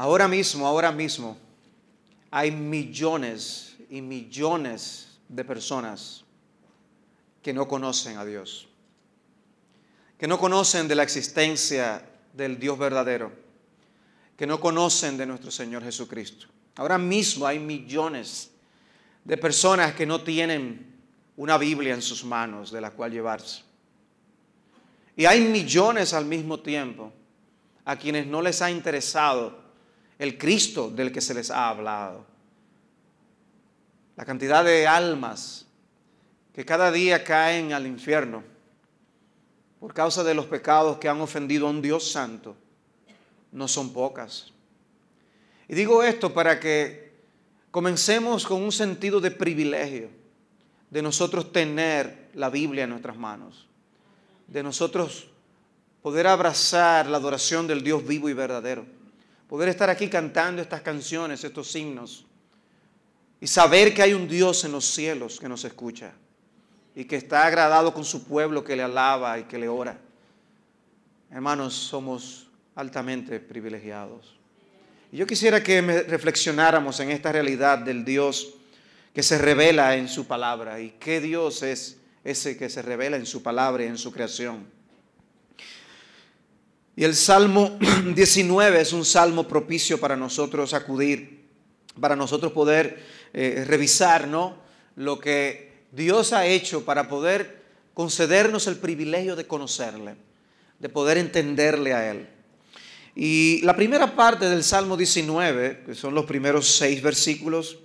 Ahora mismo, hay millones y millones de personas que no conocen a Dios, que no conocen de la existencia del Dios verdadero, que no conocen de nuestro Señor Jesucristo. Ahora mismo hay millones de personas que no tienen una Biblia en sus manos de la cual llevarse. Y hay millones al mismo tiempo a quienes no les ha interesado el Cristo del que se les ha hablado. La cantidad de almas que cada día caen al infierno por causa de los pecados que han ofendido a un Dios santo no son pocas. Y digo esto para que comencemos con un sentido de privilegio de nosotros tener la Biblia en nuestras manos, de nosotros poder abrazar la adoración del Dios vivo y verdadero, poder estar aquí cantando estas canciones, estos himnos, y saber que hay un Dios en los cielos que nos escucha y que está agradado con su pueblo que le alaba y que le ora. Hermanos, somos altamente privilegiados. Y yo quisiera que reflexionáramos en esta realidad del Dios que se revela en su palabra. ¿Y qué Dios es ese que se revela en su palabra y en su creación? Y el Salmo 19 es un salmo propicio para nosotros acudir, para nosotros poder revisar, ¿no?, lo que Dios ha hecho para poder concedernos el privilegio de conocerle, de poder entenderle a Él. Y la primera parte del Salmo 19, que son los primeros 6 versículos,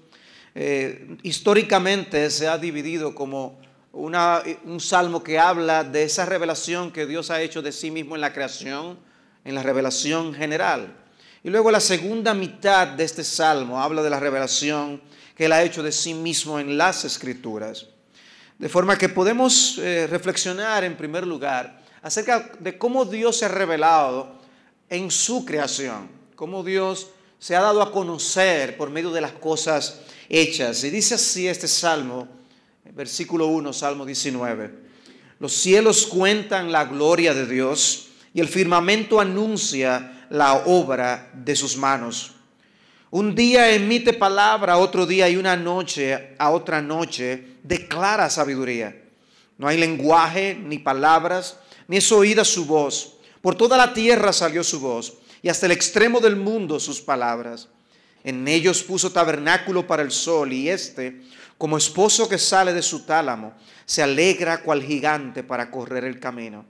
históricamente se ha dividido como un salmo que habla de esa revelación que Dios ha hecho de sí mismo en la creación, en la revelación general. Y luego la segunda mitad de este salmo habla de la revelación que Él ha hecho de sí mismo en las Escrituras. De forma que podemos reflexionar en primer lugar acerca de cómo Dios se ha revelado en su creación, cómo Dios se ha dado a conocer por medio de las cosas hechas. Y dice así este salmo, versículo 1, Salmo 19. Los cielos cuentan la gloria de Dios y el firmamento anuncia la obra de sus manos. Un día emite palabra, otro día y una noche a otra noche declara sabiduría. No hay lenguaje ni palabras, ni es oída su voz. Por toda la tierra salió su voz y hasta el extremo del mundo sus palabras. En ellos puso tabernáculo para el sol y éste, como esposo que sale de su tálamo, se alegra cual gigante para correr el camino.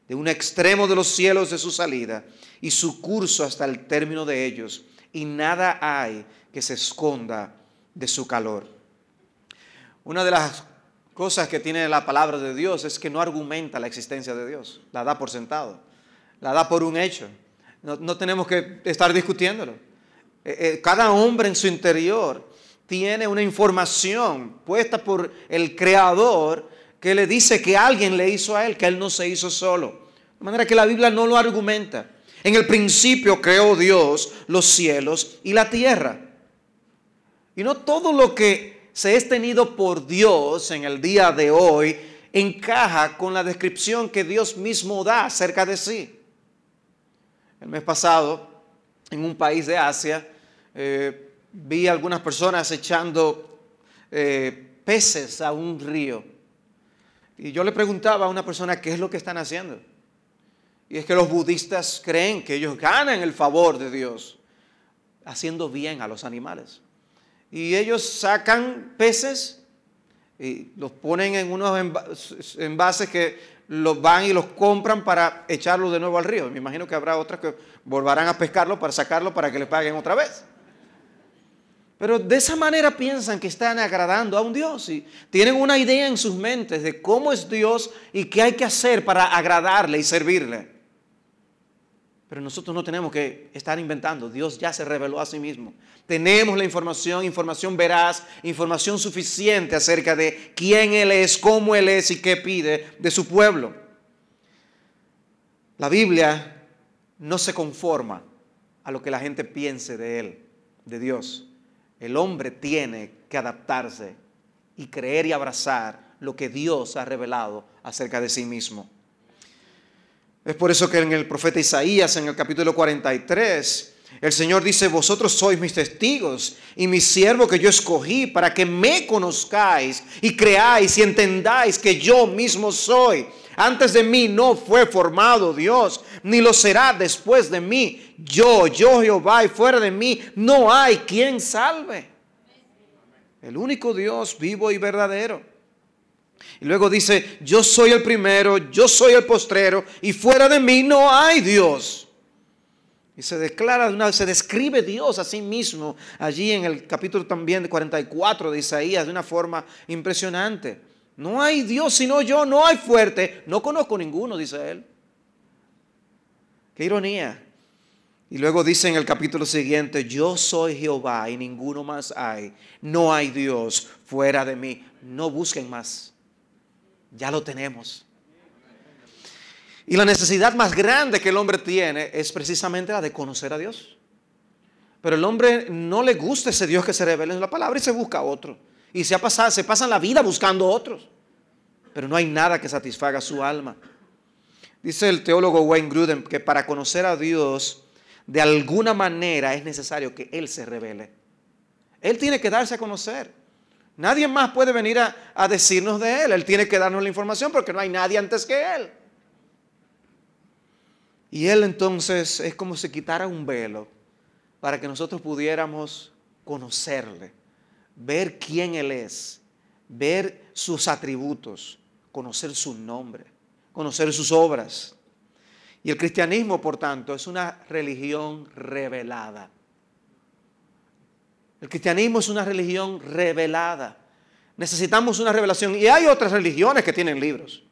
De un extremo de los cielos de su salida y su curso hasta el término de ellos, y nada hay que se esconda de su calor. Una de las cosas que tiene la palabra de Dios es que no argumenta la existencia de Dios, la da por sentado, la da por un hecho. No tenemos que estar discutiéndolo. Cada hombre en su interior tiene una información puesta por el Creador que le dice que alguien le hizo a él, que él no se hizo solo. De manera que la Biblia no lo argumenta. En el principio creó Dios los cielos y la tierra. Y no todo lo que se es tenido por Dios en el día de hoy encaja con la descripción que Dios mismo da acerca de sí. El mes pasado, en un país de Asia, vi a algunas personas echando peces a un río. Y yo le preguntaba a una persona qué es lo que están haciendo. Y es que los budistas creen que ellos ganan el favor de Dios haciendo bien a los animales. Y ellos sacan peces y los ponen en unos envases que los van y los compran para echarlos de nuevo al río. Me imagino que habrá otras que volverán a pescarlo para sacarlo para que le paguen otra vez. Pero de esa manera piensan que están agradando a un Dios y tienen una idea en sus mentes de cómo es Dios y qué hay que hacer para agradarle y servirle. Pero nosotros no tenemos que estar inventando. Dios ya se reveló a sí mismo. Tenemos la información veraz, información suficiente acerca de quién Él es, cómo Él es y qué pide de su pueblo. La Biblia no se conforma a lo que la gente piense de Él, de Dios. El hombre tiene que adaptarse y creer y abrazar lo que Dios ha revelado acerca de sí mismo. Es por eso que en el profeta Isaías, en el capítulo 43, El Señor dice, vosotros sois mis testigos y mi siervo que yo escogí para que me conozcáis y creáis y entendáis que yo mismo soy. Antes de mí no fue formado Dios, ni lo será después de mí. Yo Jehová, y fuera de mí no hay quien salve. El único Dios vivo y verdadero. Y luego dice, yo soy el primero, yo soy el postrero, y fuera de mí no hay Dios. Y se describe Dios a sí mismo allí en el capítulo también de 44 de Isaías de una forma impresionante. No hay Dios sino yo, no hay fuerte, no conozco ninguno, dice él. Qué ironía. Y luego dice en el capítulo siguiente, yo soy Jehová y ninguno más hay. No hay Dios fuera de mí. No busquen más. Ya lo tenemos. Y la necesidad más grande que el hombre tiene es precisamente la de conocer a Dios. Pero el hombre no le gusta ese Dios que se revela en la palabra y se busca otro. Y se pasan la vida buscando otros. Pero no hay nada que satisfaga su alma. Dice el teólogo Wayne Grudem que para conocer a Dios de alguna manera es necesario que Él se revele. Él tiene que darse a conocer. Nadie más puede venir a decirnos de Él. Él tiene que darnos la información porque no hay nadie antes que Él. Y Él entonces es como si quitara un velo para que nosotros pudiéramos conocerle, ver quién Él es, ver sus atributos, conocer su nombre, conocer sus obras. Y el cristianismo, por tanto, es una religión revelada. El cristianismo es una religión revelada. Necesitamos una revelación. Y hay otras religiones que tienen libros.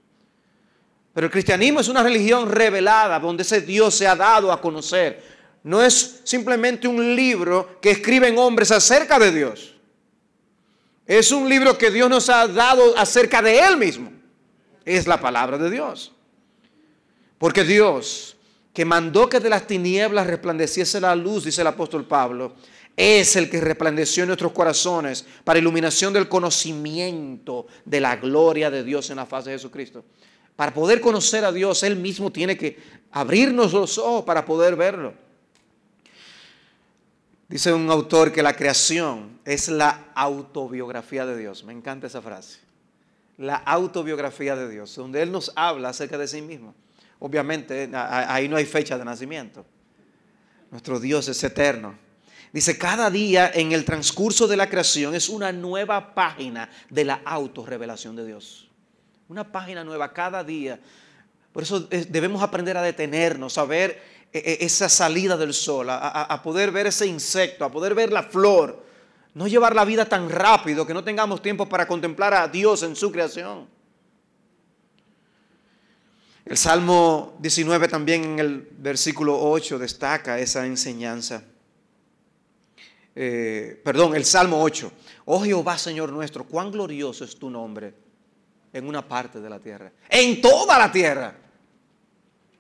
Pero el cristianismo es una religión revelada, donde ese Dios se ha dado a conocer. No es simplemente un libro que escriben hombres acerca de Dios. Es un libro que Dios nos ha dado acerca de Él mismo. Es la palabra de Dios. Porque Dios, que mandó que de las tinieblas resplandeciese la luz, dice el apóstol Pablo, es el que resplandeció en nuestros corazones para iluminación del conocimiento de la gloria de Dios en la faz de Jesucristo. Para poder conocer a Dios, Él mismo tiene que abrirnos los ojos para poder verlo. Dice un autor que la creación es la autobiografía de Dios. Me encanta esa frase. La autobiografía de Dios, donde Él nos habla acerca de sí mismo. Obviamente, ahí no hay fecha de nacimiento. Nuestro Dios es eterno. Dice, cada día en el transcurso de la creación es una nueva página de la autorrevelación de Dios. Una página nueva cada día. Por eso debemos aprender a detenernos, a ver esa salida del sol, a poder ver ese insecto, a poder ver la flor. No llevar la vida tan rápido que no tengamos tiempo para contemplar a Dios en su creación. El Salmo 19 también en el versículo 8 destaca esa enseñanza. El Salmo 8. Oh Jehová, Señor nuestro, cuán glorioso es tu nombre en una parte de la tierra, en toda la tierra.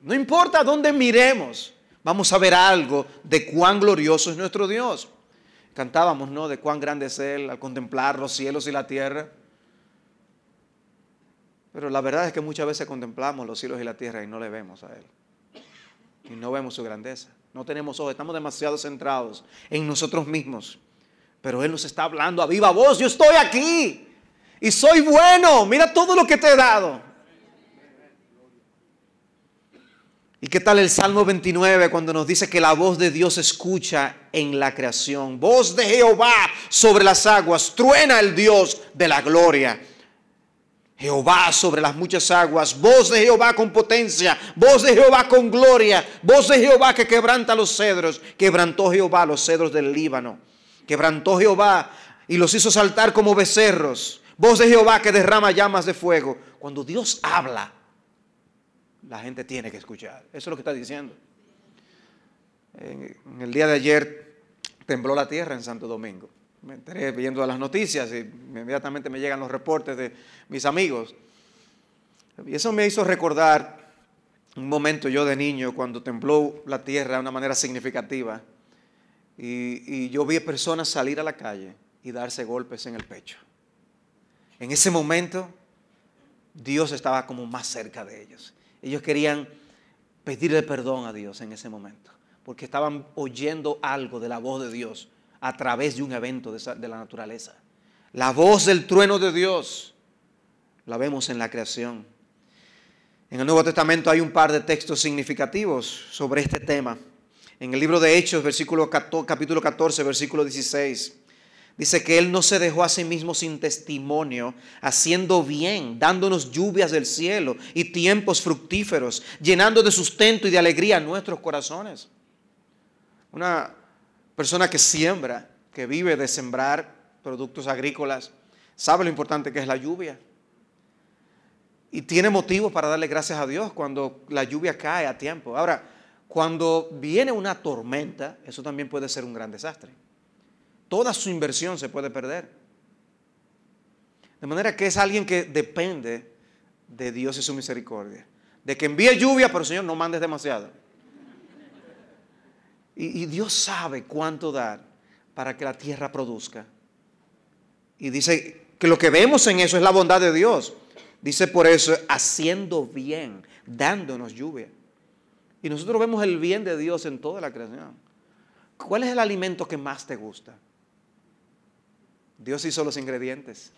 No importa dónde miremos, vamos a ver algo de cuán glorioso es nuestro Dios. Cantábamos, ¿no?, de cuán grande es Él al contemplar los cielos y la tierra. Pero la verdad es que muchas veces contemplamos los cielos y la tierra y no le vemos a Él. Y no vemos su grandeza. No tenemos ojos, estamos demasiado centrados en nosotros mismos. Pero Él nos está hablando a viva voz. Yo estoy aquí y soy bueno. Mira todo lo que te he dado. ¿Y qué tal el Salmo 29 cuando nos dice que la voz de Dios se escucha en la creación? Voz de Jehová sobre las aguas, truena el Dios de la gloria. Jehová sobre las muchas aguas, voz de Jehová con potencia, voz de Jehová con gloria, voz de Jehová que quebranta los cedros. Quebrantó Jehová los cedros del Líbano. Quebrantó Jehová y los hizo saltar como becerros. Voz de Jehová que derrama llamas de fuego. Cuando Dios habla, la gente tiene que escuchar. Eso es lo que está diciendo. En el día de ayer tembló la tierra en Santo Domingo. Me enteré viendo las noticias y inmediatamente me llegan los reportes de mis amigos. Y eso me hizo recordar un momento yo de niño cuando tembló la tierra de una manera significativa. Y yo vi a personas salir a la calle y darse golpes en el pecho. En ese momento Dios estaba como más cerca de ellos. Ellos querían pedirle perdón a Dios en ese momento porque estaban oyendo algo de la voz de Dios a través de un evento de la naturaleza. La voz del trueno de Dios la vemos en la creación. En el Nuevo Testamento hay un par de textos significativos sobre este tema. En el libro de Hechos, capítulo 14, versículo 16, dice que Él no se dejó a sí mismo sin testimonio, haciendo bien, dándonos lluvias del cielo y tiempos fructíferos, llenando de sustento y de alegría nuestros corazones. Una persona que siembra, que vive de sembrar productos agrícolas, sabe lo importante que es la lluvia. Y tiene motivos para darle gracias a Dios cuando la lluvia cae a tiempo. Ahora, cuando viene una tormenta, eso también puede ser un gran desastre. Toda su inversión se puede perder. De manera que es alguien que depende de Dios y su misericordia. De que envíe lluvia, pero Señor, no mandes demasiado. Y Dios sabe cuánto dar para que la tierra produzca. Y dice que lo que vemos en eso es la bondad de Dios. Dice por eso, haciendo bien, dándonos lluvia. Y nosotros vemos el bien de Dios en toda la creación. ¿Cuál es el alimento que más te gusta? Dios hizo los ingredientes.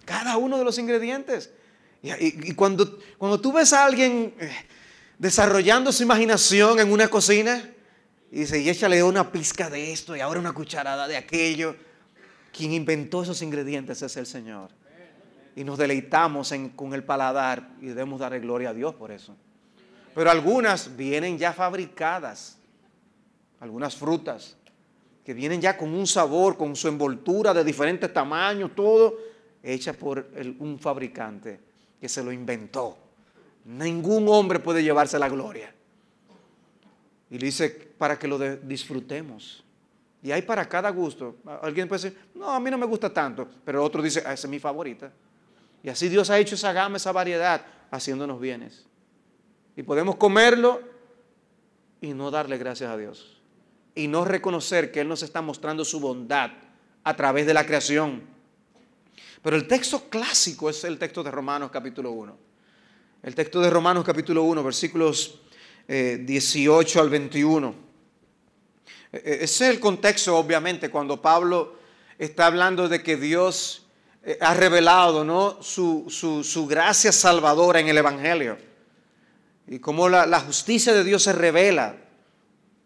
Cada uno de los ingredientes. Y cuando tú ves a alguien desarrollando su imaginación en una cocina, y dice, y échale una pizca de esto y ahora una cucharada de aquello. Quien inventó esos ingredientes es el Señor. Y nos deleitamos con el paladar y debemos darle gloria a Dios por eso. Pero algunas vienen ya fabricadas, algunas frutas que vienen ya con un sabor, con su envoltura de diferentes tamaños, todo hecha por un fabricante que se lo inventó. Ningún hombre puede llevarse la gloria. Y le dice para que lo disfrutemos. Y hay para cada gusto. Alguien puede decir, no, a mí no me gusta tanto, pero otro dice, esa es mi favorita. Y así Dios ha hecho esa gama, esa variedad, haciéndonos bienes. Y podemos comerlo y no darle gracias a Dios. Y no reconocer que Él nos está mostrando su bondad a través de la creación. Pero el texto clásico es el texto de Romanos capítulo 1. El texto de Romanos capítulo 1, versículos 18 al 21. Ese es el contexto, obviamente, cuando Pablo está hablando de que Dios ha revelado, ¿no?, su gracia salvadora en el Evangelio. Y cómo la justicia de Dios se revela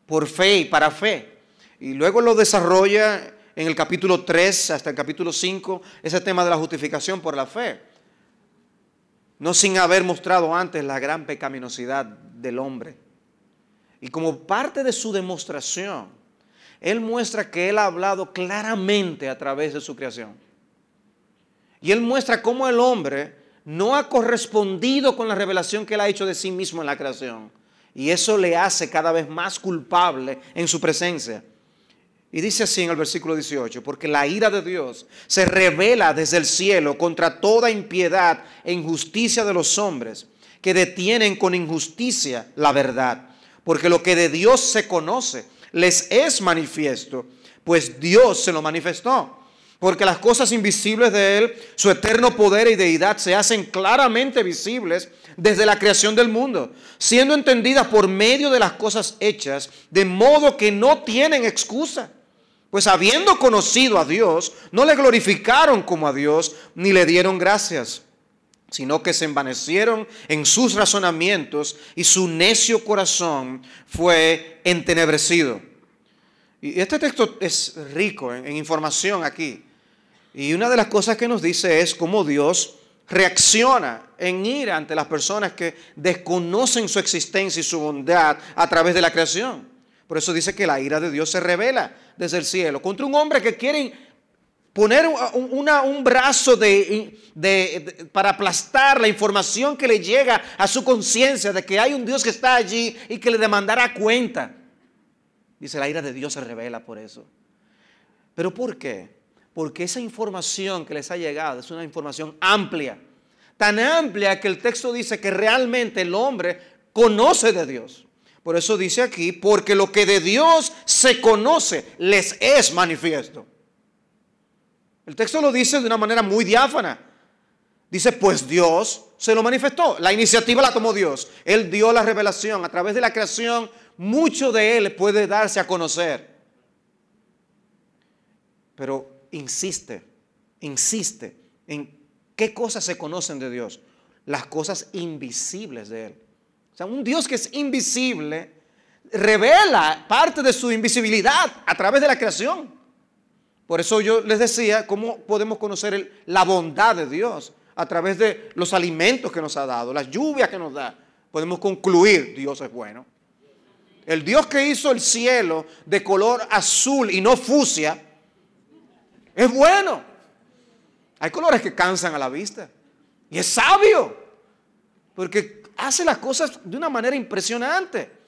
por fe y para fe. Y luego lo desarrolla en el capítulo 3 hasta el capítulo 5, ese tema de la justificación por la fe. No sin haber mostrado antes la gran pecaminosidad del hombre. Y como parte de su demostración, Él muestra que Él ha hablado claramente a través de su creación. Y Él muestra cómo el hombre no ha correspondido con la revelación que Él ha hecho de sí mismo en la creación. Y eso le hace cada vez más culpable en su presencia. Y dice así en el versículo 18, porque la ira de Dios se revela desde el cielo contra toda impiedad e injusticia de los hombres, que detienen con injusticia la verdad. Porque lo que de Dios se conoce les es manifiesto, pues Dios se lo manifestó. Porque las cosas invisibles de Él, su eterno poder y deidad, se hacen claramente visibles desde la creación del mundo, siendo entendidas por medio de las cosas hechas, de modo que no tienen excusa. Pues habiendo conocido a Dios, no le glorificaron como a Dios, ni le dieron gracias, sino que se envanecieron en sus razonamientos y su necio corazón fue entenebrecido. Y este texto es rico en información aquí. Y una de las cosas que nos dice es cómo Dios reacciona en ira ante las personas que desconocen su existencia y su bondad a través de la creación. Por eso dice que la ira de Dios se revela desde el cielo contra un hombre que quiere poner un brazo para aplastar la información que le llega a su conciencia de que hay un Dios que está allí y que le demandará cuenta. Dice, la ira de Dios se revela por eso. ¿Pero por qué? Porque esa información que les ha llegado es una información amplia. Tan amplia que el texto dice que realmente el hombre conoce de Dios. Por eso dice aquí, porque lo que de Dios se conoce les es manifiesto. El texto lo dice de una manera muy diáfana. Dice, pues Dios se lo manifestó. La iniciativa la tomó Dios. Él dio la revelación a través de la creación mucho de Él puede darse a conocer. Pero insiste en qué cosas se conocen de Dios. Las cosas invisibles de Él. O sea, un Dios que es invisible revela parte de su invisibilidad a través de la creación. Por eso yo les decía cómo podemos conocer la bondad de Dios a través de los alimentos que nos ha dado, las lluvias que nos da. Podemos concluir, Dios es bueno. El Dios que hizo el cielo de color azul y no fucsia, es bueno. Hay colores que cansan a la vista. Y es sabio, porque hace las cosas de una manera impresionante.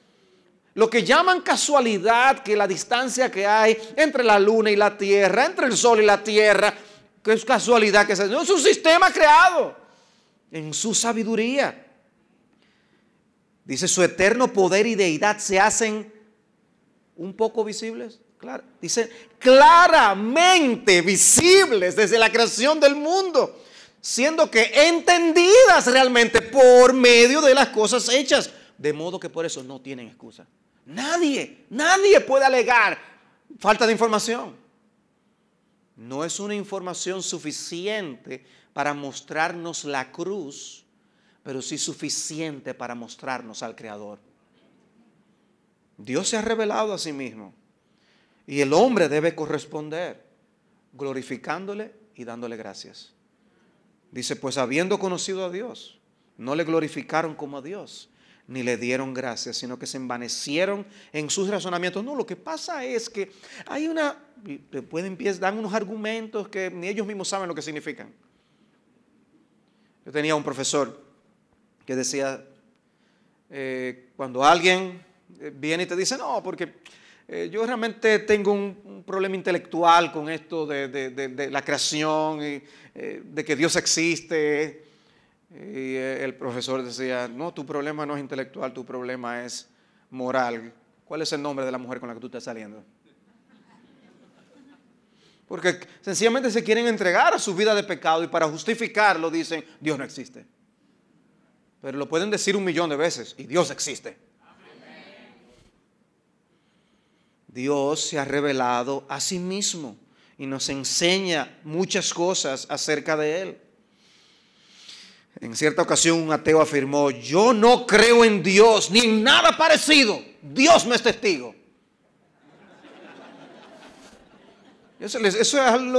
Lo que llaman casualidad, que la distancia que hay entre la luna y la tierra, entre el sol y la tierra, que es casualidad, no es un sistema creado en su sabiduría. Dice, su eterno poder y deidad se hacen un poco visibles. Claro, dice, claramente visibles desde la creación del mundo, siendo que entendidas realmente por medio de las cosas hechas, de modo que por eso no tienen excusa. Nadie puede alegar falta de información. No es una información suficiente para mostrarnos la cruz, pero sí suficiente para mostrarnos al Creador. Dios se ha revelado a sí mismo y el hombre debe corresponder glorificándole y dándole gracias. Dice, pues habiendo conocido a Dios, no le glorificaron como a Dios, ni le dieron gracias, sino que se envanecieron en sus razonamientos. No, lo que pasa es que hay dan unos argumentos que ni ellos mismos saben lo que significan. Yo tenía un profesor que decía, cuando alguien viene y te dice, no, porque yo realmente tengo un problema intelectual con esto de la creación y de que Dios existe. Y el profesor decía, no, tu problema no es intelectual, tu problema es moral. ¿Cuál es el nombre de la mujer con la que tú estás saliendo? Porque sencillamente se quieren entregar a su vida de pecado y para justificarlo dicen, Dios no existe. Pero lo pueden decir 1.000.000 de veces y Dios existe. Dios se ha revelado a sí mismo y nos enseña muchas cosas acerca de Él. En cierta ocasión un ateo afirmó, yo no creo en Dios ni en nada parecido. Dios me es testigo. Eso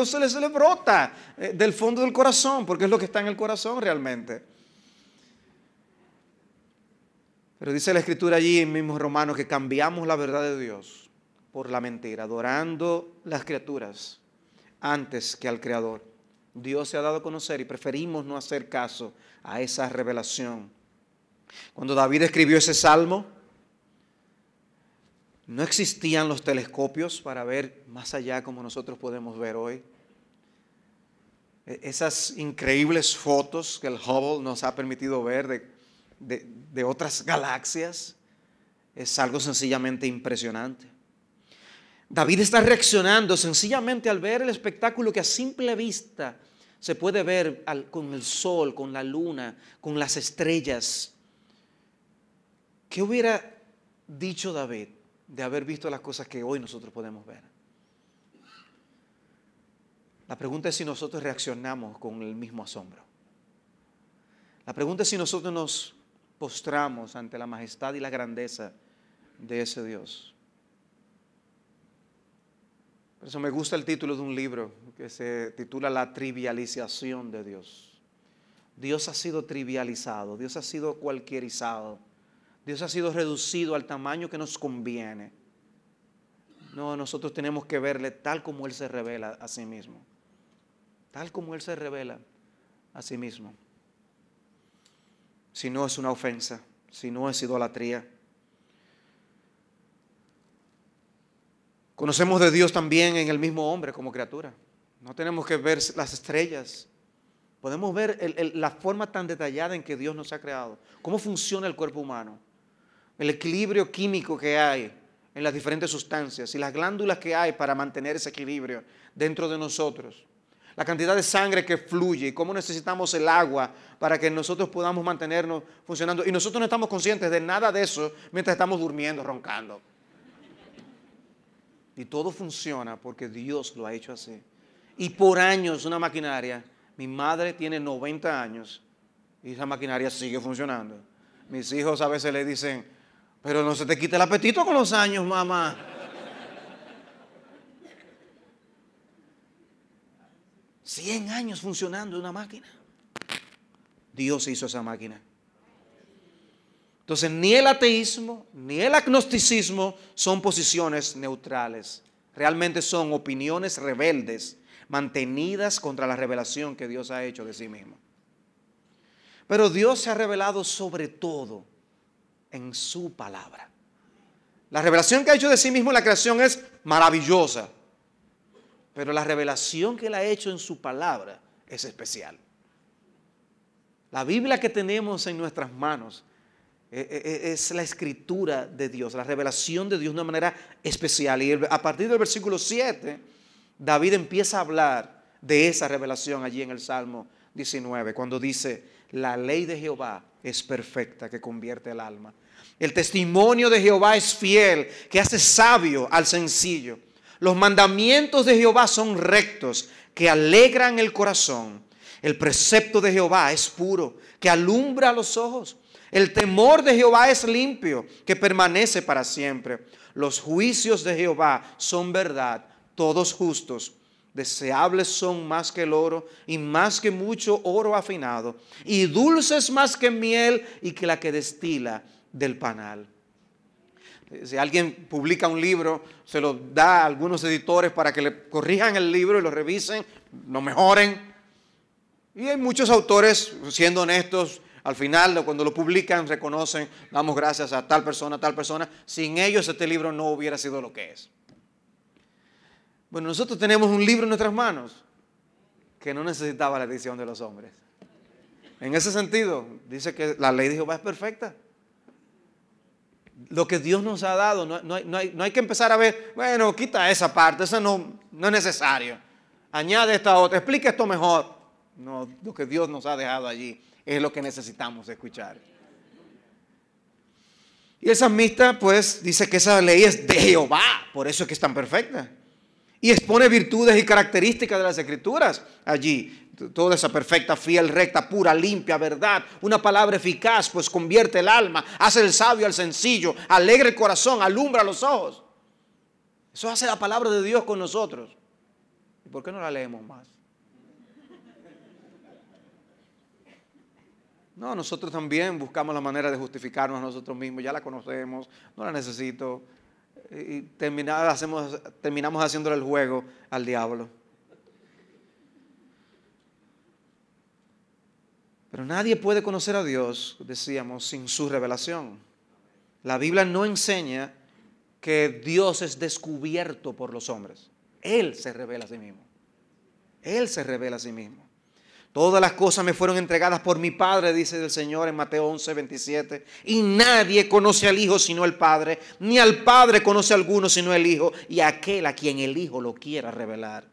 se le brota del fondo del corazón, porque es lo que está en el corazón realmente. Pero dice la Escritura allí en mismo Romanos que cambiamos la verdad de Dios por la mentira, adorando las criaturas antes que al Creador. Dios se ha dado a conocer y preferimos no hacer caso a esa revelación. Cuando David escribió ese salmo, no existían los telescopios para ver más allá como nosotros podemos ver hoy. Esas increíbles fotos que el Hubble nos ha permitido ver de otras galaxias es algo sencillamente impresionante. David está reaccionando sencillamente al ver el espectáculo que a simple vista se puede ver con el sol, con la luna, con las estrellas. ¿Qué hubiera dicho David de haber visto las cosas que hoy nosotros podemos ver? La pregunta es si nosotros reaccionamos con el mismo asombro. La pregunta es si nosotros nos postramos ante la majestad y la grandeza de ese Dios. Por eso me gusta el título de un libro que se titula La trivialización de Dios. Dios ha sido trivializado, Dios ha sido cualquierizado, Dios ha sido reducido al tamaño que nos conviene. No, nosotros tenemos que verle tal como Él se revela a sí mismo. Tal como Él se revela a sí mismo. Si no es una ofensa, si no es idolatría. Conocemos de Dios también en el mismo hombre como criatura. No tenemos que ver las estrellas. Podemos ver la forma tan detallada en que Dios nos ha creado. Cómo funciona el cuerpo humano. El equilibrio químico que hay en las diferentes sustancias y las glándulas que hay para mantener ese equilibrio dentro de nosotros. la cantidad de sangre que fluye y cómo necesitamos el agua para que nosotros podamos mantenernos funcionando. Y nosotros no estamos conscientes de nada de eso mientras estamos durmiendo, roncando. Y todo funciona porque Dios lo ha hecho así. Y por años una maquinaria, mi madre tiene 90 años y esa maquinaria sigue funcionando. Mis hijos a veces le dicen, pero no se te quita el apetito con los años, mamá. ¿100 años funcionando una máquina? Dios hizo esa máquina. Entonces, ni el ateísmo ni el agnosticismo son posiciones neutrales. Realmente son opiniones rebeldes, mantenidas contra la revelación que Dios ha hecho de sí mismo. Pero Dios se ha revelado sobre todo en su palabra. La revelación que ha hecho de sí mismo en la creación es maravillosa. Pero la revelación que Él ha hecho en su palabra es especial. La Biblia que tenemos en nuestras manos es la escritura de Dios, la revelación de Dios de una manera especial. Y a partir del versículo 7, David empieza a hablar de esa revelación allí en el Salmo 19, cuando dice, la ley de Jehová es perfecta, que convierte el alma. El testimonio de Jehová es fiel, que hace sabio al sencillo. Los mandamientos de Jehová son rectos, que alegran el corazón. El precepto de Jehová es puro, que alumbra los ojos. El temor de Jehová es limpio, que permanece para siempre. Los juicios de Jehová son verdad, todos justos. Deseables son más que el oro y más que mucho oro afinado, y dulces más que miel y que la que destila del panal. Si alguien publica un libro, se lo da a algunos editores para que le corrijan el libro y lo revisen, lo mejoren. Y hay muchos autores, siendo honestos, al final, cuando lo publican, reconocen, damos gracias a tal persona, tal persona. Sin ellos este libro no hubiera sido lo que es. Bueno, nosotros tenemos un libro en nuestras manos que no necesitaba la edición de los hombres. En ese sentido, dice que la ley de Jehová es perfecta. Lo que Dios nos ha dado, no hay que empezar a ver, bueno, quita esa parte, eso no es necesario. Añade esta otra, explica esto mejor. No, lo que Dios nos ha dejado allí es lo que necesitamos escuchar. Y el salmista pues dice que esa ley es de Jehová, por eso es que es tan perfecta. Y expone virtudes y características de las Escrituras allí. Toda esa perfecta, fiel, recta, pura, limpia, verdad. Una palabra eficaz, pues convierte el alma, hace el sabio al sencillo, alegra el corazón, alumbra los ojos. Eso hace la palabra de Dios con nosotros. ¿Y por qué no la leemos más? No, nosotros también buscamos la manera de justificarnos a nosotros mismos. Ya la conocemos, no la necesito. Y terminamos haciéndole el juego al diablo. Pero nadie puede conocer a Dios, decíamos, sin su revelación. La Biblia no enseña que Dios es descubierto por los hombres. Él se revela a sí mismo. Él se revela a sí mismo. Todas las cosas me fueron entregadas por mi Padre, dice el Señor en Mateo 11:27. Y nadie conoce al Hijo sino el Padre, ni al Padre conoce a alguno sino el Hijo, y aquel a quien el Hijo lo quiera revelar.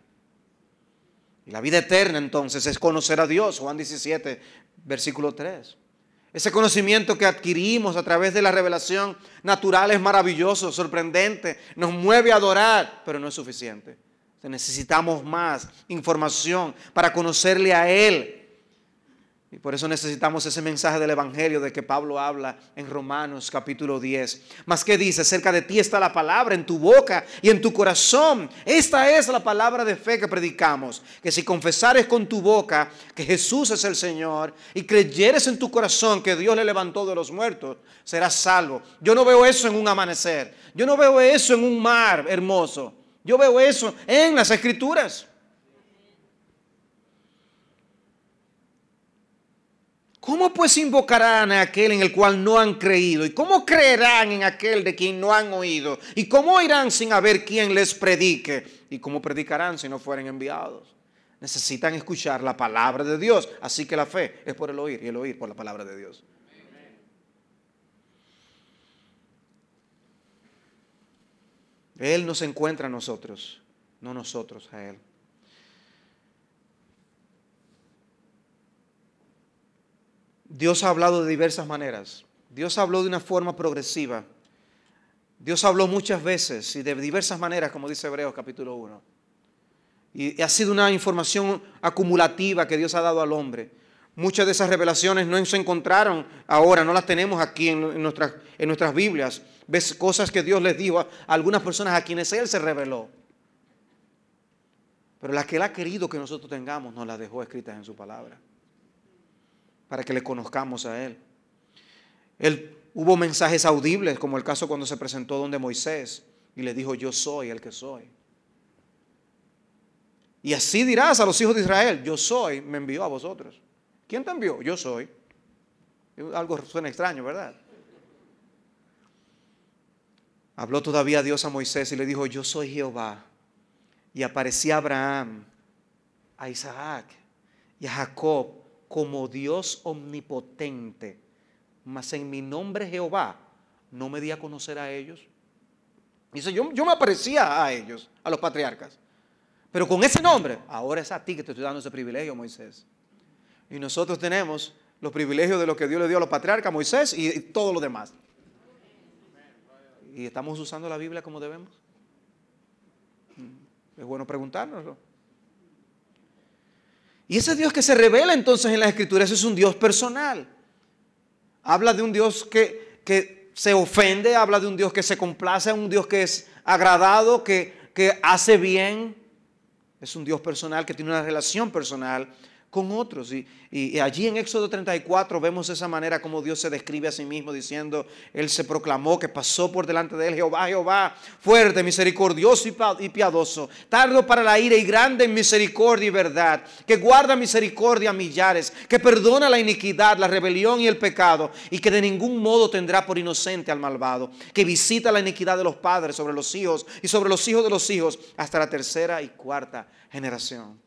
Y la vida eterna entonces es conocer a Dios, Juan 17, versículo 3. Ese conocimiento que adquirimos a través de la revelación natural es maravilloso, sorprendente, nos mueve a adorar, pero no es suficiente. Necesitamos más información para conocerle a Él. Y por eso necesitamos ese mensaje del Evangelio de que Pablo habla en Romanos capítulo 10. Mas ¿qué dice? Cerca de ti está la palabra en tu boca y en tu corazón. Esta es la palabra de fe que predicamos. Que si confesares con tu boca que Jesús es el Señor y creyeres en tu corazón que Dios le levantó de los muertos, serás salvo. Yo no veo eso en un amanecer. Yo no veo eso en un mar hermoso. Yo veo eso en las Escrituras. ¿Cómo pues invocarán a aquel en el cual no han creído? ¿Y cómo creerán en aquel de quien no han oído? ¿Y cómo irán sin haber quien les predique? ¿Y cómo predicarán si no fueren enviados? Necesitan escuchar la palabra de Dios. Así que la fe es por el oír y el oír por la palabra de Dios. Él nos encuentra a nosotros, no nosotros a Él. Dios ha hablado de diversas maneras. Dios habló de una forma progresiva. Dios habló muchas veces y de diversas maneras, como dice Hebreos capítulo 1. Y ha sido una información acumulativa que Dios ha dado al hombre. Muchas de esas revelaciones no se encontraron ahora, no las tenemos aquí en nuestras Biblias. Ves cosas que Dios les dijo a algunas personas a quienes Él se reveló. Pero las que Él ha querido que nosotros tengamos, nos las dejó escritas en su palabra. Para que le conozcamos a Él. Hubo mensajes audibles, como el caso cuando se presentó donde Moisés y le dijo: yo soy el que soy. Y así dirás a los hijos de Israel: yo soy, me envió a vosotros. ¿Quién te envió? Yo soy. Algo suena extraño, ¿verdad? Habló todavía Dios a Moisés y le dijo: yo soy Jehová. Y aparecía a Abraham, a Isaac y a Jacob como Dios omnipotente. Mas en mi nombre Jehová no me di a conocer a ellos. Dice, yo me aparecía a ellos, a los patriarcas. Pero con ese nombre, ahora es a ti que te estoy dando ese privilegio, Moisés. Y nosotros tenemos los privilegios de lo que Dios le dio a los patriarcas, a Moisés y todo lo demás. ¿Y estamos usando la Biblia como debemos? Es bueno preguntárnoslo. Y ese Dios que se revela entonces en las Escrituras es un Dios personal. Habla de un Dios que se ofende, habla de un Dios que se complace, un Dios que es agradado, que hace bien. Es un Dios personal que tiene una relación personal con otros. Y allí en Éxodo 34 vemos esa manera como Dios se describe a sí mismo diciendo, Él se proclamó que pasó por delante de Él, Jehová, Jehová, fuerte, misericordioso y piadoso, tardo para la ira y grande en misericordia y verdad, que guarda misericordia a millares, que perdona la iniquidad, la rebelión y el pecado, y que de ningún modo tendrá por inocente al malvado, que visita la iniquidad de los padres sobre los hijos y sobre los hijos de los hijos hasta la tercera y cuarta generación.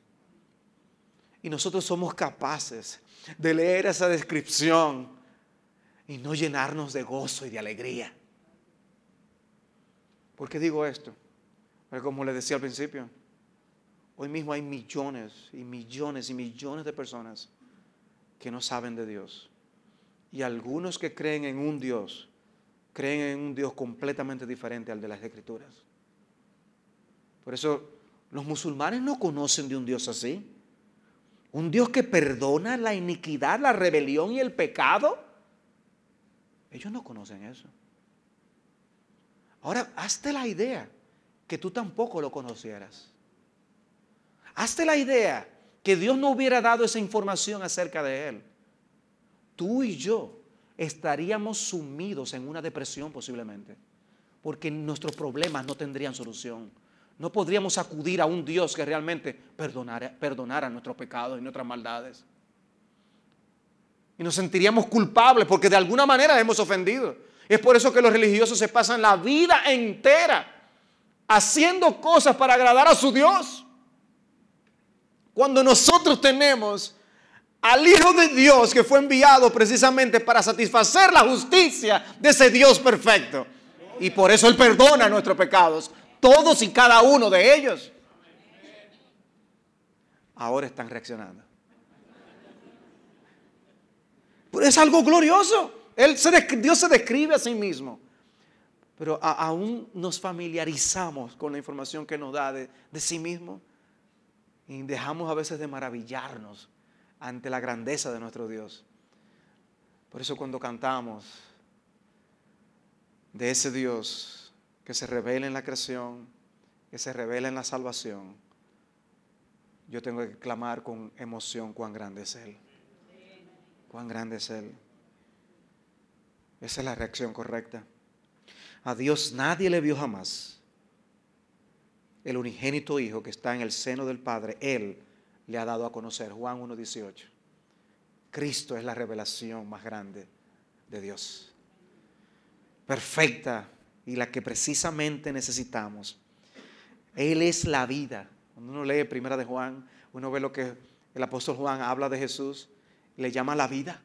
Y nosotros somos capaces de leer esa descripción y no llenarnos de gozo y de alegría. ¿Por qué digo esto? Porque como les decía al principio, hoy mismo hay millones y millones y millones de personas que no saben de Dios. Y algunos que creen en un Dios completamente diferente al de las Escrituras. Por eso los musulmanes no conocen de un Dios así. Un Dios que perdona la iniquidad, la rebelión y el pecado. Ellos no conocen eso. Ahora, hazte la idea que tú tampoco lo conocieras. Hazte la idea que Dios no hubiera dado esa información acerca de Él. Tú y yo estaríamos sumidos en una depresión posiblemente, porque nuestros problemas no tendrían solución. No podríamos acudir a un Dios que realmente perdonara nuestros pecados y nuestras maldades. Y nos sentiríamos culpables porque de alguna manera hemos ofendido. Es por eso que los religiosos se pasan la vida entera haciendo cosas para agradar a su Dios. Cuando nosotros tenemos al Hijo de Dios que fue enviado precisamente para satisfacer la justicia de ese Dios perfecto. Y por eso Él perdona nuestros pecados. Todos y cada uno de ellos. Ahora están reaccionando. Pero es algo glorioso. Dios se describe a sí mismo. Pero aún nos familiarizamos con la información que nos da de sí mismo. Y dejamos a veces de maravillarnos ante la grandeza de nuestro Dios. Por eso cuando cantamos de ese Dios que se revela en la creación, que se revela en la salvación, yo tengo que clamar con emoción cuán grande es Él. Cuán grande es Él. Esa es la reacción correcta. A Dios nadie le vio jamás. El unigénito Hijo que está en el seno del Padre, Él le ha dado a conocer. Juan 1:18. Cristo es la revelación más grande de Dios. Perfecta. Y la que precisamente necesitamos. Él es la vida. Cuando uno lee Primera de Juan, uno ve lo que el apóstol Juan habla de Jesús, le llama la vida.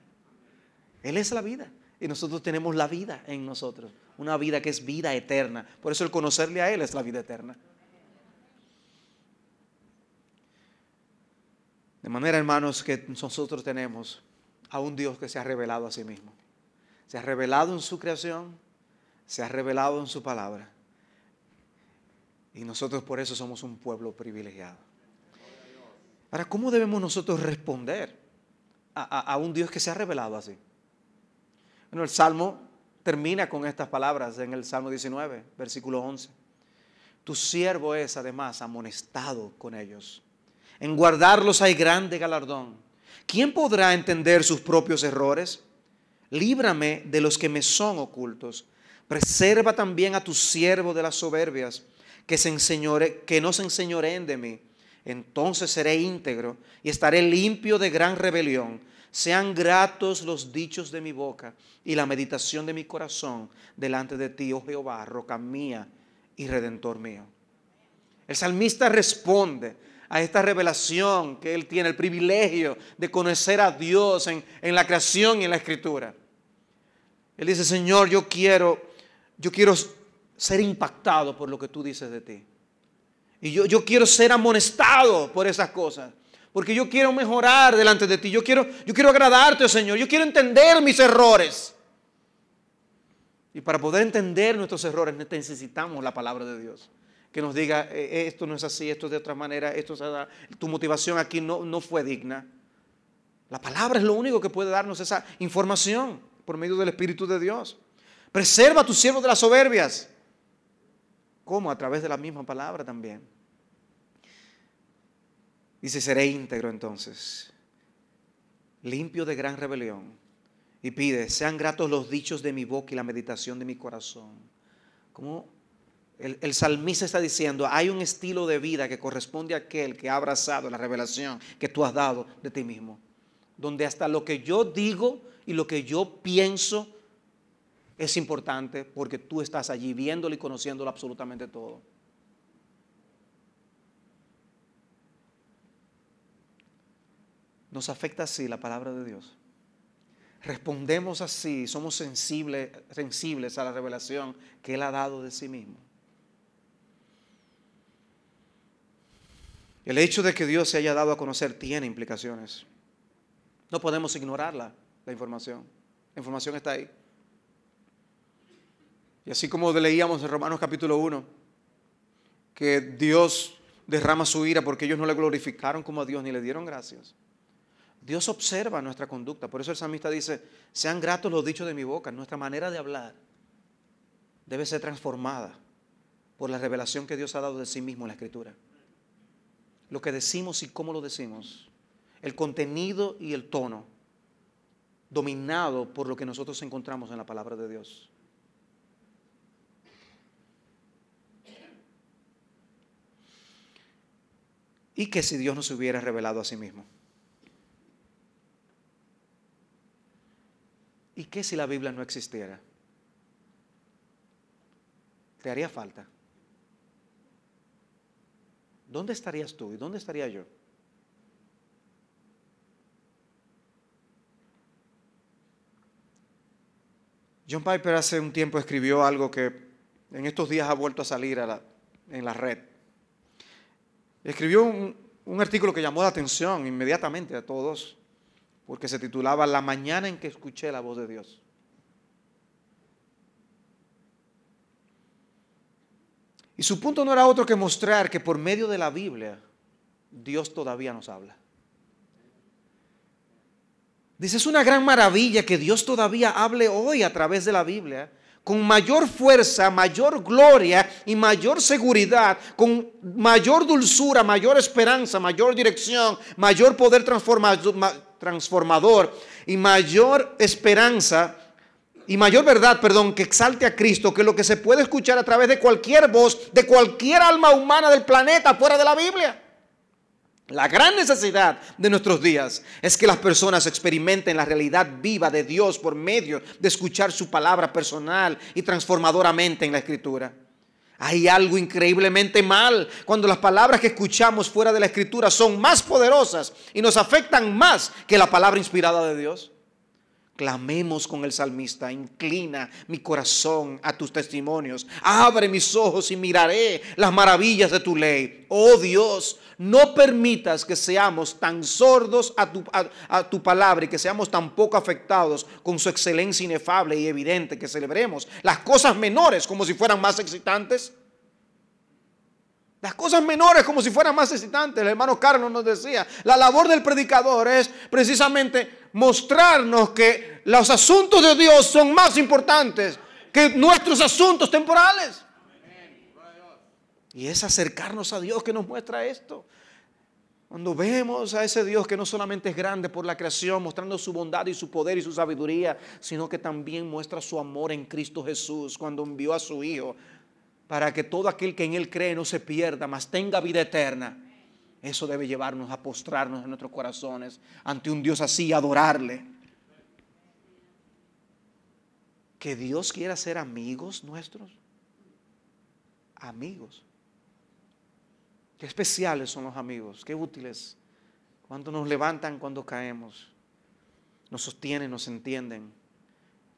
Él es la vida. Y nosotros tenemos la vida en nosotros. Una vida que es vida eterna. Por eso el conocerle a Él es la vida eterna. De manera, hermanos, que nosotros tenemos a un Dios que se ha revelado a sí mismo. Se ha revelado en su creación, se ha revelado en su palabra. Y nosotros por eso somos un pueblo privilegiado. Ahora, ¿cómo debemos nosotros responder a un Dios que se ha revelado así? Bueno, el Salmo termina con estas palabras en el Salmo 19, versículo 11. Tu siervo es además amonestado con ellos. En guardarlos hay grande galardón. ¿Quién podrá entender sus propios errores? Líbrame de los que me son ocultos. Preserva también a tu siervo de las soberbias, que no se enseñoreen de mí. Entonces seré íntegro y estaré limpio de gran rebelión. Sean gratos los dichos de mi boca y la meditación de mi corazón delante de ti, oh Jehová, roca mía y redentor mío. El salmista responde a esta revelación que él tiene, el privilegio de conocer a Dios en la creación y en la escritura. Él dice, Señor, yo quiero ser impactado por lo que tú dices de ti. Y yo quiero ser amonestado por esas cosas. Porque yo quiero mejorar delante de ti. Yo quiero agradarte, Señor. Yo quiero entender mis errores. Y para poder entender nuestros errores necesitamos la palabra de Dios. Que nos diga, esto no es así, esto es de otra manera, tu motivación aquí no fue digna. La palabra es lo único que puede darnos esa información por medio del Espíritu de Dios. Preserva a tus siervos de las soberbias. ¿Cómo? A través de la misma palabra también. Dice, seré íntegro entonces, limpio de gran rebelión. Y pide, sean gratos los dichos de mi boca y la meditación de mi corazón. Como el salmista está diciendo, hay un estilo de vida que corresponde a aquel que ha abrazado la revelación que tú has dado de ti mismo. Donde hasta lo que yo digo y lo que yo pienso es importante porque tú estás allí viéndolo y conociéndolo absolutamente todo. Nos afecta así la palabra de Dios. Respondemos así, somos sensibles a la revelación que Él ha dado de sí mismo. El hecho de que Dios se haya dado a conocer tiene implicaciones. No podemos ignorar la información. La información está ahí. Y así como leíamos en Romanos capítulo 1, que Dios derrama su ira porque ellos no le glorificaron como a Dios ni le dieron gracias. Dios observa nuestra conducta. Por eso el salmista dice, sean gratos los dichos de mi boca. Nuestra manera de hablar debe ser transformada por la revelación que Dios ha dado de sí mismo en la Escritura. Lo que decimos y cómo lo decimos. El contenido y el tono dominado por lo que nosotros encontramos en la palabra de Dios. ¿Y que si Dios no se hubiera revelado a sí mismo? ¿Y qué si la Biblia no existiera? ¿Te haría falta? ¿Dónde estarías tú y dónde estaría yo? John Piper hace un tiempo escribió algo que en estos días ha vuelto a salir en la red. Escribió un artículo que llamó la atención inmediatamente a todos, porque se titulaba La mañana en que escuché la voz de Dios. Y su punto no era otro que mostrar que por medio de la Biblia Dios todavía nos habla. Dice, es una gran maravilla que Dios todavía hable hoy a través de la Biblia, con mayor fuerza, mayor gloria y mayor seguridad, con mayor dulzura, mayor esperanza, mayor dirección, mayor poder transformador y mayor esperanza y mayor verdad, que exalte a Cristo, que lo que se puede escuchar a través de cualquier voz, de cualquier alma humana del planeta fuera de la Biblia. La gran necesidad de nuestros días es que las personas experimenten la realidad viva de Dios por medio de escuchar su palabra personal y transformadoramente en la Escritura. Hay algo increíblemente mal cuando las palabras que escuchamos fuera de la Escritura son más poderosas y nos afectan más que la palabra inspirada de Dios. Clamemos con el salmista: inclina mi corazón a tus testimonios, abre mis ojos y miraré las maravillas de tu ley. Oh Dios, no permitas que seamos tan sordos a tu palabra y que seamos tan poco afectados con su excelencia inefable y evidente, que celebremos las cosas menores como si fueran más excitantes. Las cosas menores como si fueran más excitantes. El hermano Carlos nos decía, la labor del predicador es precisamente mostrarnos que los asuntos de Dios son más importantes que nuestros asuntos temporales. Y es acercarnos a Dios que nos muestra esto. Cuando vemos a ese Dios que no solamente es grande por la creación, mostrando su bondad y su poder y su sabiduría, sino que también muestra su amor en Cristo Jesús cuando envió a su Hijo para que todo aquel que en Él cree no se pierda, mas tenga vida eterna. Eso debe llevarnos a postrarnos en nuestros corazones ante un Dios así y adorarle. Que Dios quiera ser amigos nuestros. Amigos. Qué especiales son los amigos, qué útiles. Cuando nos levantan, cuando caemos. Nos sostienen, nos entienden.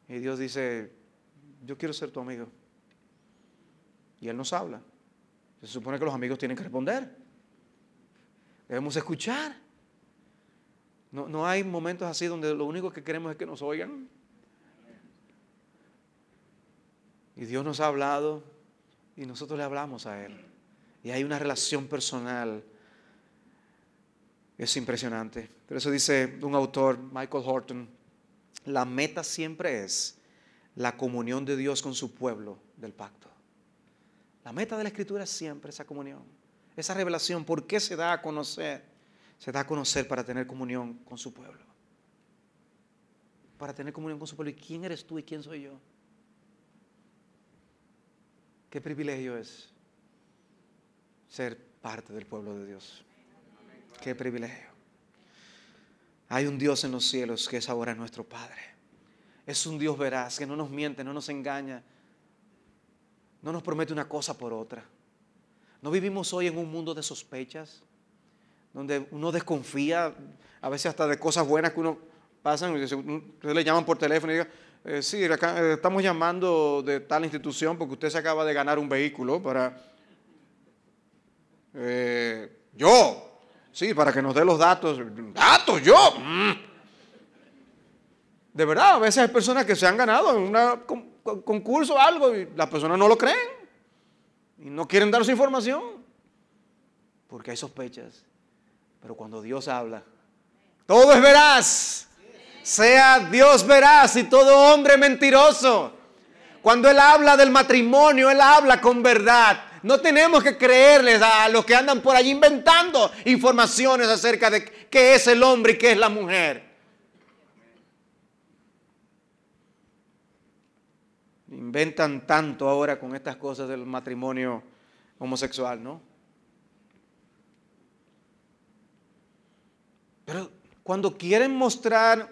Y Dios dice: yo quiero ser tu amigo. Y Él nos habla. Se supone que los amigos tienen que responder. Debemos escuchar. No hay momentos así donde lo único que queremos es que nos oigan. Y Dios nos ha hablado y nosotros le hablamos a Él. Y hay una relación personal. Es impresionante. Por eso dice un autor, Michael Horton, la meta siempre es la comunión de Dios con su pueblo del pacto. La meta de la Escritura es siempre esa comunión, esa revelación. ¿Por qué se da a conocer? Se da a conocer para tener comunión con su pueblo. Para tener comunión con su pueblo. ¿Y quién eres tú y quién soy yo? Qué privilegio es ser parte del pueblo de Dios. Qué privilegio. Hay un Dios en los cielos que es ahora nuestro Padre. Es un Dios veraz, que no nos miente, no nos engaña. No nos promete una cosa por otra. No vivimos hoy en un mundo de sospechas, donde uno desconfía, a veces hasta de cosas buenas que uno pasan. Ustedes le llaman por teléfono y digan: sí, acá, estamos llamando de tal institución porque usted se acaba de ganar un vehículo para... Sí, para que nos dé los datos. ¿Datos? ¿Yo? De verdad, a veces hay personas que se han ganado en un concurso o algo y las personas no lo creen y no quieren dar su información porque hay sospechas. Pero cuando Dios habla, todo es veraz. Sea Dios veraz y todo hombre mentiroso. Cuando Él habla del matrimonio, Él habla con verdad. No tenemos que creerles a los que andan por allí inventando informaciones acerca de qué es el hombre y qué es la mujer. Inventan tanto ahora con estas cosas del matrimonio homosexual, ¿no? Pero cuando quieren mostrar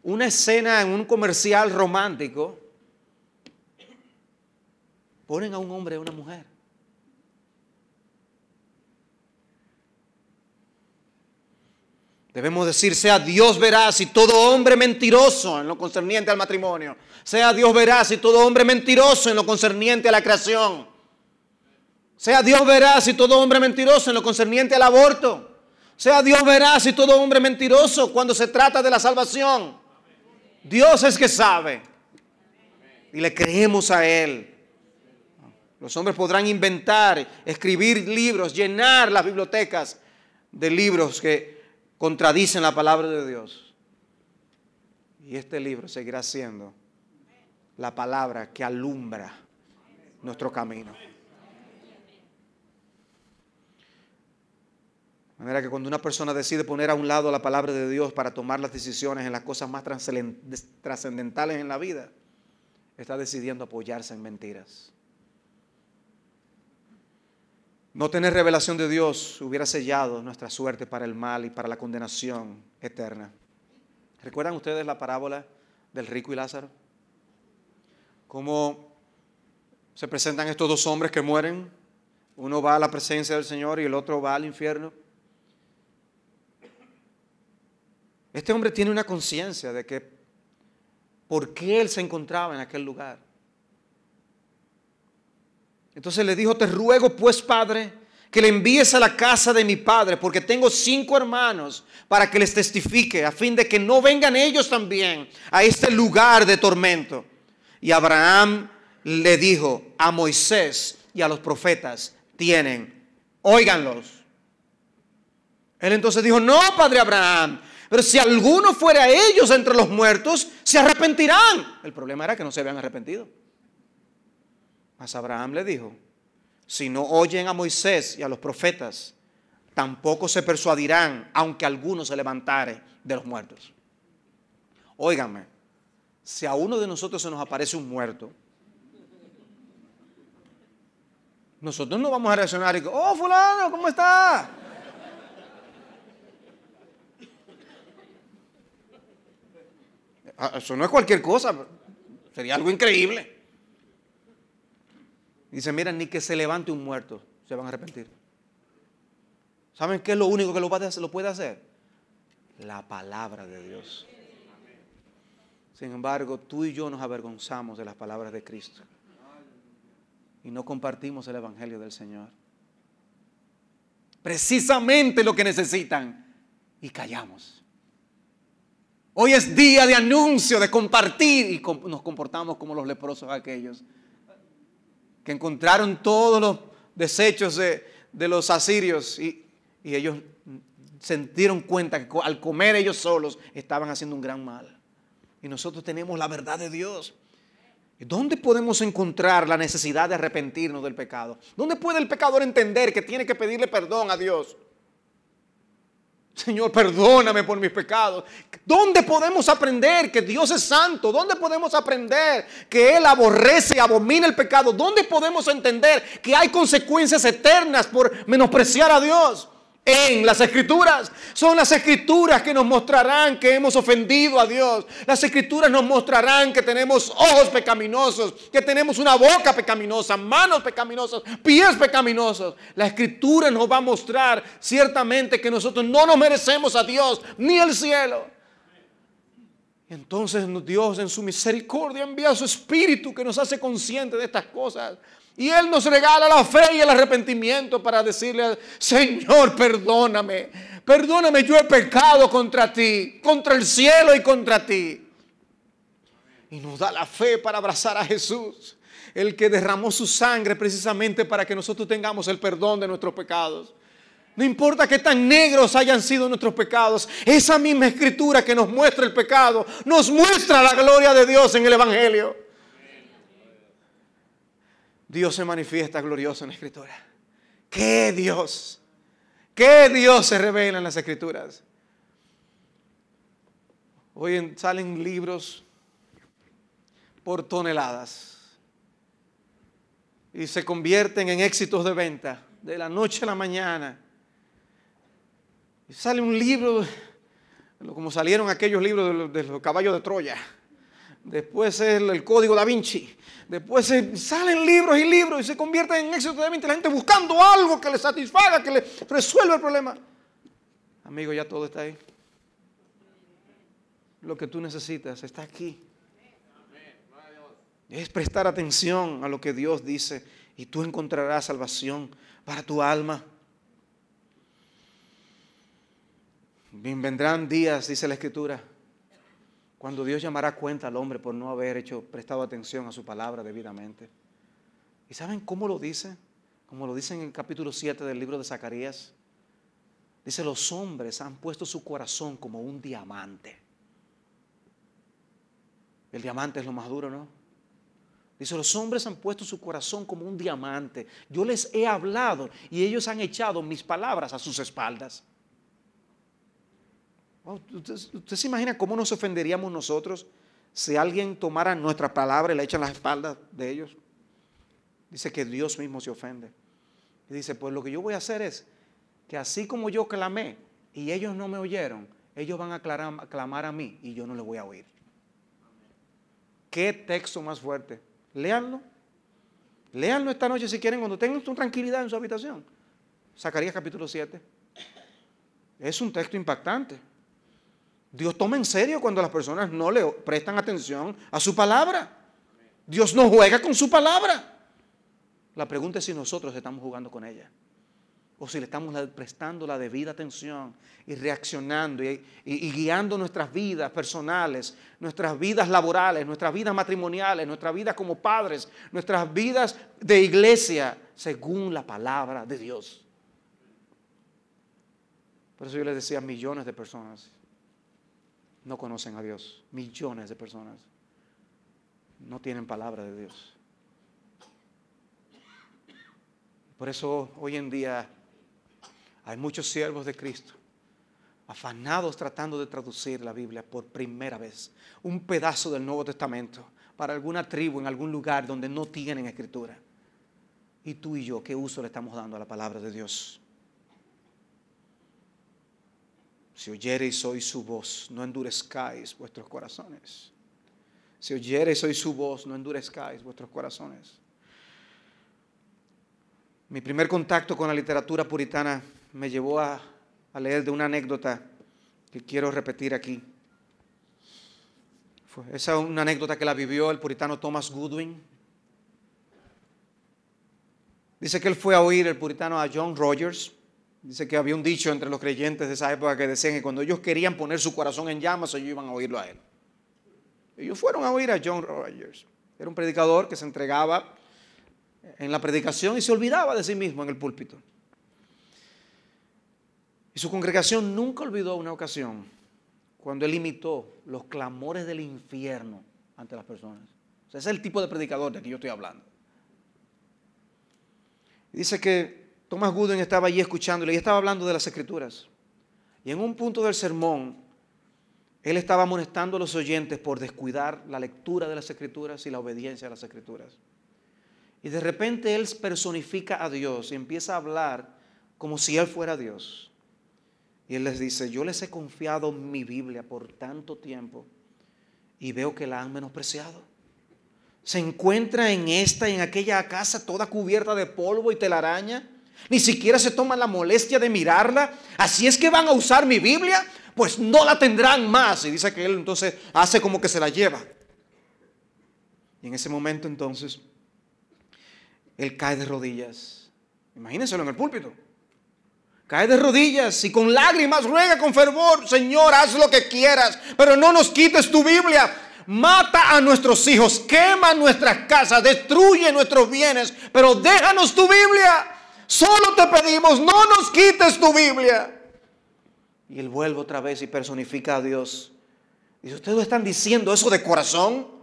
una escena en un comercial romántico, ponen a un hombre y a una mujer. Debemos decir: sea Dios veraz y todo hombre mentiroso en lo concerniente al matrimonio. Sea Dios veraz y todo hombre mentiroso en lo concerniente a la creación. Sea Dios veraz y todo hombre mentiroso en lo concerniente al aborto. Sea Dios veraz y todo hombre mentiroso cuando se trata de la salvación. Dios es que sabe. Y le creemos a Él. Los hombres podrán inventar, escribir libros, llenar las bibliotecas de libros que contradicen la palabra de Dios. Y este libro seguirá siendo la palabra que alumbra nuestro camino. De manera que cuando una persona decide poner a un lado la palabra de Dios para tomar las decisiones en las cosas más trascendentales en la vida, está decidiendo apoyarse en mentiras. No tener revelación de Dios hubiera sellado nuestra suerte para el mal y para la condenación eterna. ¿Recuerdan ustedes la parábola del rico y Lázaro? Cómo se presentan estos dos hombres que mueren. Uno va a la presencia del Señor y el otro va al infierno. Este hombre tiene una conciencia de que por qué él se encontraba en aquel lugar. Entonces le dijo: te ruego pues, Padre, que le envíes a la casa de mi padre, porque tengo 5 hermanos, para que les testifique, a fin de que no vengan ellos también a este lugar de tormento. Y Abraham le dijo: a Moisés y a los profetas tienen, óiganlos. Él entonces dijo: no, padre Abraham, pero si alguno fuera a ellos entre los muertos, se arrepentirán. El problema era que no se habían arrepentido. Mas Abraham le dijo: si no oyen a Moisés y a los profetas, tampoco se persuadirán, aunque alguno se levantare de los muertos. Óiganme, si a uno de nosotros se nos aparece un muerto, nosotros no vamos a reaccionar y decir: oh, fulano, ¿cómo está? Eso no es cualquier cosa, sería algo increíble. Dice: mira, ni que se levante un muerto se van a arrepentir. ¿Saben qué es lo único que lo puede hacer? La palabra de Dios. Sin embargo, tú y yo nos avergonzamos de las palabras de Cristo y no compartimos el evangelio del Señor. Precisamente lo que necesitan, y callamos. Hoy es día de anuncio, de compartir, y nos comportamos como los leprosos aquellos que encontraron todos los desechos de los asirios y ellos se dieron cuenta que al comer ellos solos estaban haciendo un gran mal. Y nosotros tenemos la verdad de Dios. ¿Dónde podemos encontrar la necesidad de arrepentirnos del pecado? ¿Dónde puede el pecador entender que tiene que pedirle perdón a Dios? Señor, perdóname por mis pecados. ¿Dónde podemos aprender que Dios es santo? ¿Dónde podemos aprender que Él aborrece y abomina el pecado? ¿Dónde podemos entender que hay consecuencias eternas por menospreciar a Dios? En las Escrituras. Son las Escrituras que nos mostrarán que hemos ofendido a Dios. Las Escrituras nos mostrarán que tenemos ojos pecaminosos, que tenemos una boca pecaminosa, manos pecaminosas, pies pecaminosos. La Escritura nos va a mostrar ciertamente que nosotros no nos merecemos a Dios ni el cielo. Entonces Dios, en su misericordia, envía su Espíritu que nos hace conscientes de estas cosas. Y Él nos regala la fe y el arrepentimiento para decirle: Señor, perdóname. Perdóname, yo he pecado contra ti, contra el cielo y contra ti. Y nos da la fe para abrazar a Jesús, el que derramó su sangre precisamente para que nosotros tengamos el perdón de nuestros pecados. No importa que tan negros hayan sido nuestros pecados, esa misma Escritura que nos muestra el pecado, nos muestra la gloria de Dios en el Evangelio. Dios se manifiesta glorioso en la Escritura. ¡Qué Dios! ¡Qué Dios se revela en las Escrituras! Hoy salen libros por toneladas y se convierten en éxitos de venta de la noche a la mañana. Y sale un libro, como salieron aquellos libros de los caballos de Troya. Después el Código Da Vinci. Después salen libros y libros y se convierten en éxitos de venta. La gente buscando algo que le satisfaga, que le resuelva el problema. Amigo, ya todo está ahí. Lo que tú necesitas está aquí. Es prestar atención a lo que Dios dice y tú encontrarás salvación para tu alma. Bien, vendrán días, dice la Escritura, cuando Dios llamará a cuenta al hombre por no haber prestado atención a su palabra debidamente. ¿Y saben cómo lo dice? Como lo dice en el capítulo 7 del libro de Zacarías. Dice: los hombres han puesto su corazón como un diamante. El diamante es lo más duro, ¿no? Dice: los hombres han puesto su corazón como un diamante. Yo les he hablado y ellos han echado mis palabras a sus espaldas. ¿Usted se imagina cómo nos ofenderíamos nosotros si alguien tomara nuestra palabra y la echa en las espaldas de ellos? Dice que Dios mismo se ofende. Y dice: pues lo que yo voy a hacer es que así como yo clamé y ellos no me oyeron, ellos van a clamar a mí y yo no les voy a oír. ¿Qué texto más fuerte? Léanlo. Léanlo esta noche si quieren, cuando tengan su tranquilidad en su habitación. Zacarías capítulo 7. Es un texto impactante. Dios toma en serio cuando las personas no le prestan atención a su palabra. Dios no juega con su palabra. La pregunta es si nosotros estamos jugando con ella, o si le estamos prestando la debida atención y reaccionando y guiando nuestras vidas personales, nuestras vidas laborales, nuestras vidas matrimoniales, nuestras vidas como padres, nuestras vidas de iglesia, según la palabra de Dios. Por eso yo les decía, millones de personas no conocen a Dios. Millones de personas no tienen palabra de Dios. Por eso hoy en día hay muchos siervos de Cristo afanados tratando de traducir la Biblia por primera vez, un pedazo del Nuevo Testamento para alguna tribu en algún lugar donde no tienen escritura. Y tú y yo, ¿qué uso le estamos dando a la palabra de Dios? Si oyereis hoy su voz, no endurezcáis vuestros corazones. Si oyereis hoy su voz, no endurezcáis vuestros corazones. Mi primer contacto con la literatura puritana me llevó a leer de una anécdota que quiero repetir aquí. Esa es una anécdota que la vivió el puritano Thomas Goodwin. Dice que él fue a oír el puritano a John Rogers. Dice que había un dicho entre los creyentes de esa época que decían que cuando ellos querían poner su corazón en llamas, ellos iban a oírlo a él. Ellos fueron a oír a John Rogers. Era un predicador que se entregaba en la predicación y se olvidaba de sí mismo en el púlpito. Y su congregación nunca olvidó una ocasión cuando él imitó los clamores del infierno ante las personas. O sea, ese es el tipo de predicador de que yo estoy hablando. Y dice que Thomas Goodwin estaba allí escuchándole y estaba hablando de las Escrituras. Y en un punto del sermón, él estaba amonestando a los oyentes por descuidar la lectura de las Escrituras y la obediencia a las Escrituras. Y de repente él personifica a Dios y empieza a hablar como si él fuera Dios. Y él les dice, yo les he confiado mi Biblia por tanto tiempo y veo que la han menospreciado. Se encuentra en esta y en aquella casa toda cubierta de polvo y telaraña. Ni siquiera se toman la molestia de mirarla. Así es que van a usar mi Biblia, pues no la tendrán más. Y dice que él entonces hace como que se la lleva. Y en ese momento entonces él cae de rodillas. Imagínenselo en el púlpito. Cae de rodillas y con lágrimas ruega con fervor, Señor, haz lo que quieras, pero no nos quites tu Biblia. Mata a nuestros hijos, quema nuestras casas, destruye nuestros bienes, pero déjanos tu Biblia. Solo te pedimos, no nos quites tu Biblia. Y él vuelve otra vez y personifica a Dios. Y si ustedes están diciendo eso de corazón,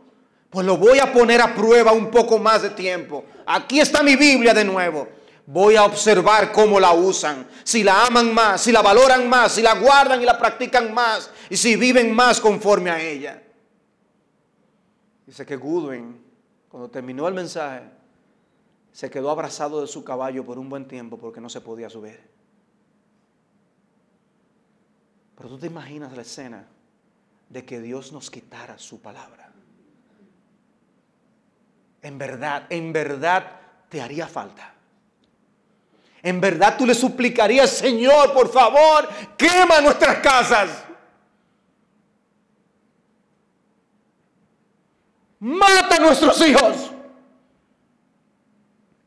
pues lo voy a poner a prueba un poco más de tiempo. Aquí está mi Biblia de nuevo. Voy a observar cómo la usan, si la aman más, si la valoran más, si la guardan y la practican más, y si viven más conforme a ella. Dice que Goodwin, cuando terminó el mensaje, se quedó abrazado de su caballo por un buen tiempo porque no se podía subir. Pero tú te imaginas la escena de que Dios nos quitara su palabra. En verdad te haría falta. En verdad tú le suplicarías, Señor, por favor, quema nuestras casas. Mata a nuestros hijos.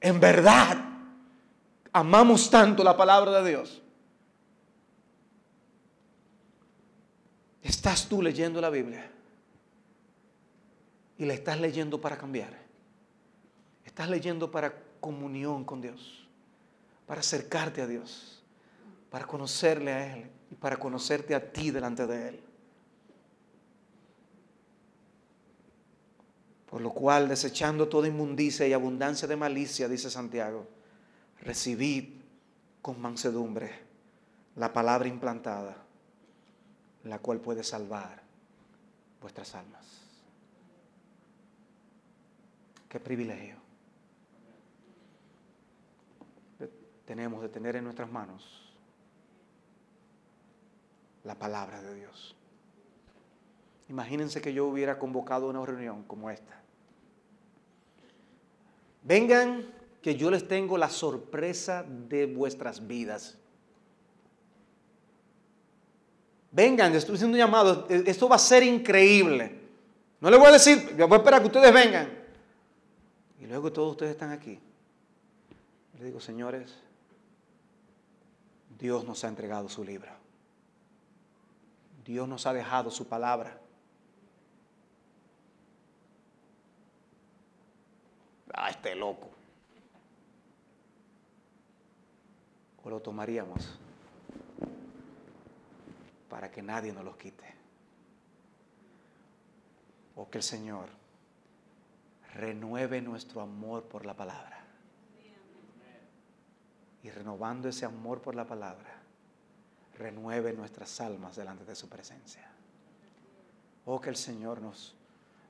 En verdad, amamos tanto la palabra de Dios. ¿Estás tú leyendo la Biblia? Y la estás leyendo para cambiar. Estás leyendo para comunión con Dios, para acercarte a Dios, para conocerle a Él y para conocerte a ti delante de Él. Por lo cual, desechando toda inmundicia y abundancia de malicia, dice Santiago, recibid con mansedumbre la palabra implantada, la cual puede salvar vuestras almas. Qué privilegio tenemos de tener en nuestras manos la palabra de Dios. Imagínense que yo hubiera convocado una reunión como esta. Vengan, que yo les tengo la sorpresa de vuestras vidas. Vengan, estoy haciendo un llamado. Esto va a ser increíble. No les voy a decir, yo voy a esperar que ustedes vengan. Y luego todos ustedes están aquí. Les digo, señores, Dios nos ha entregado su libro. Dios nos ha dejado su palabra. Este loco. O lo tomaríamos para que nadie nos los quite. O que el Señor renueve nuestro amor por la palabra. Y renovando ese amor por la palabra, renueve nuestras almas delante de su presencia. O que el Señor nos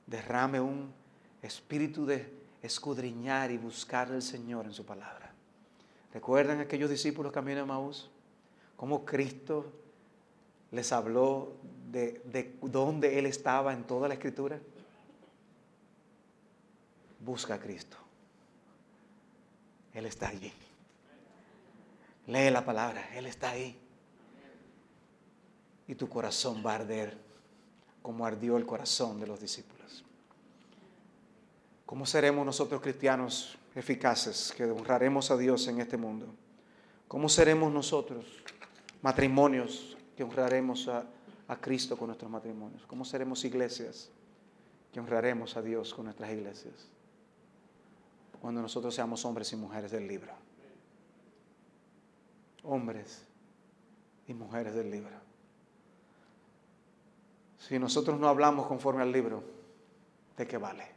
derrame un espíritu de escudriñar y buscar al Señor en su palabra. ¿Recuerdan aquellos discípulos camino de Emaús? Cómo Cristo les habló de dónde Él estaba en toda la Escritura. Busca a Cristo. Él está allí. Lee la palabra, Él está ahí. Y tu corazón va a arder como ardió el corazón de los discípulos. ¿Cómo seremos nosotros cristianos eficaces que honraremos a Dios en este mundo? ¿Cómo seremos nosotros matrimonios que honraremos a Cristo con nuestros matrimonios? ¿Cómo seremos iglesias que honraremos a Dios con nuestras iglesias? Cuando nosotros seamos hombres y mujeres del libro. Hombres y mujeres del libro. Si nosotros no hablamos conforme al libro, ¿de qué vale?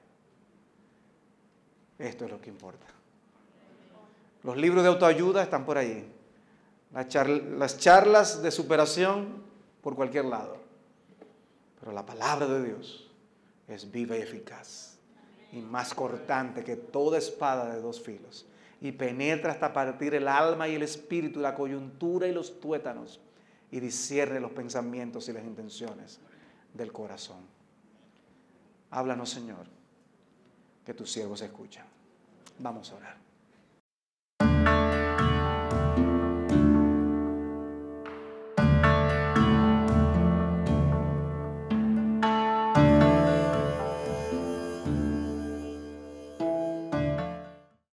Esto es lo que importa. Los libros de autoayuda están por ahí. Las charlas de superación por cualquier lado. Pero la palabra de Dios es viva y eficaz. Y más cortante que toda espada de dos filos. Y penetra hasta partir el alma y el espíritu, la coyuntura y los tuétanos. Y discierne los pensamientos y las intenciones del corazón. Háblanos, Señor, que tus siervos escuchan. Vamos a orar.